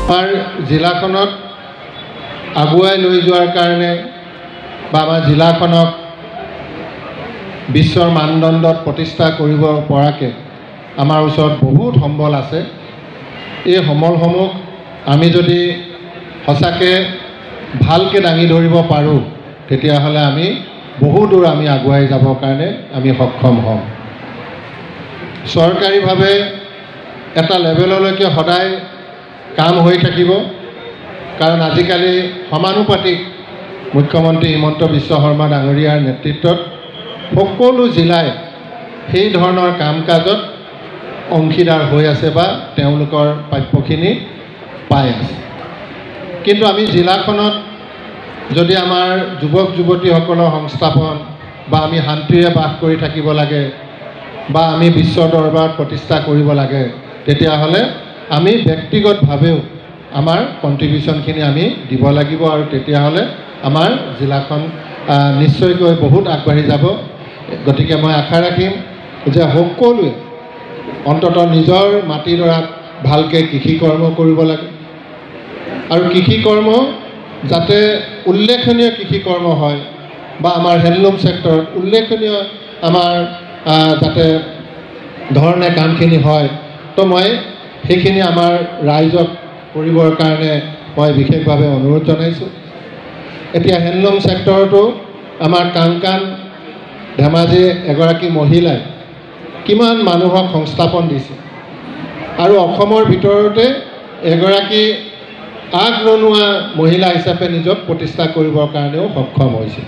আমাৰ জিলাখনত আগুৱাই লৈ যোৱাৰ কাৰণে বা আমাৰ জিলাখনক বিশ্বৰ মানদণ্ডত প্ৰতিষ্ঠা কৰিব পৰাকৈ আমাৰ ওচৰত বহুত সম্বল আছে। এই সম্বলসমূহ আমি যদি সঁচাকৈ ভালকৈ দাঙি ধৰিব পাৰোঁ তেতিয়াহ'লে আমি বহু দূৰ আমি আগুৱাই যাবৰ কাৰণে আমি সক্ষম হ'ম। চৰকাৰীভাৱে এটা লেভেললৈকে সদায় কাম হৈ থাকিব, কাৰণ আজিকালি সমানুপাতিক মুখ্যমন্ত্ৰী হিমন্ত বিশ্ব শৰ্মা ডাঙৰীয়াৰ নেতৃত্বত সকলো জিলাই সেই ধৰণৰ কাম কাজত অংশীদাৰ হৈ আছে বা তেওঁলোকৰ প্ৰাপ্যখিনি পাই আছে। কিন্তু আমি জিলাখনত যদি আমাৰ যুৱক যুৱতীসকলৰ সংস্থাপন বা আমি শান্তিৰে বাস কৰি থাকিব লাগে বা আমি বিশ্ব দৰবাৰত প্ৰতিষ্ঠা কৰিব লাগে, তেতিয়াহ'লে আমি ব্যক্তিগতভাৱেও আমাৰ কণ্ট্ৰিবিউশ্যনখিনি আমি দিব লাগিব, আৰু তেতিয়াহ'লে আমাৰ জিলাখন নিশ্চয়কৈ বহুত আগবাঢ়ি যাব। গতিকে মই আশা ৰাখিম যে সকলোৱে অন্ততঃ নিজৰ মাটিডৰাত ভালকৈ কৃষি কৰ্ম কৰিব লাগে, আৰু কৃষি কৰ্ম যাতে উল্লেখনীয় কৃষি কৰ্ম হয় বা আমাৰ হেণ্ডলুম ছেক্টৰত উল্লেখনীয় আমাৰ যাতে ধৰণে কামখিনি হয়, তো মই সেইখিনি আমাৰ ৰাইজক কৰিবৰ কাৰণে মই বিশেষভাৱে অনুৰোধ জনাইছোঁ। এতিয়া হেণ্ডলুম ছেক্টৰতো আমাৰ কাংকান ধেমাজি এগৰাকী মহিলাই কিমান মানুহক সংস্থাপন দিছে, আৰু অসমৰ ভিতৰতে এগৰাকী আগৰণুৱা মহিলা হিচাপে নিজক প্ৰতিষ্ঠা কৰিবৰ কাৰণেও সক্ষম হৈছে।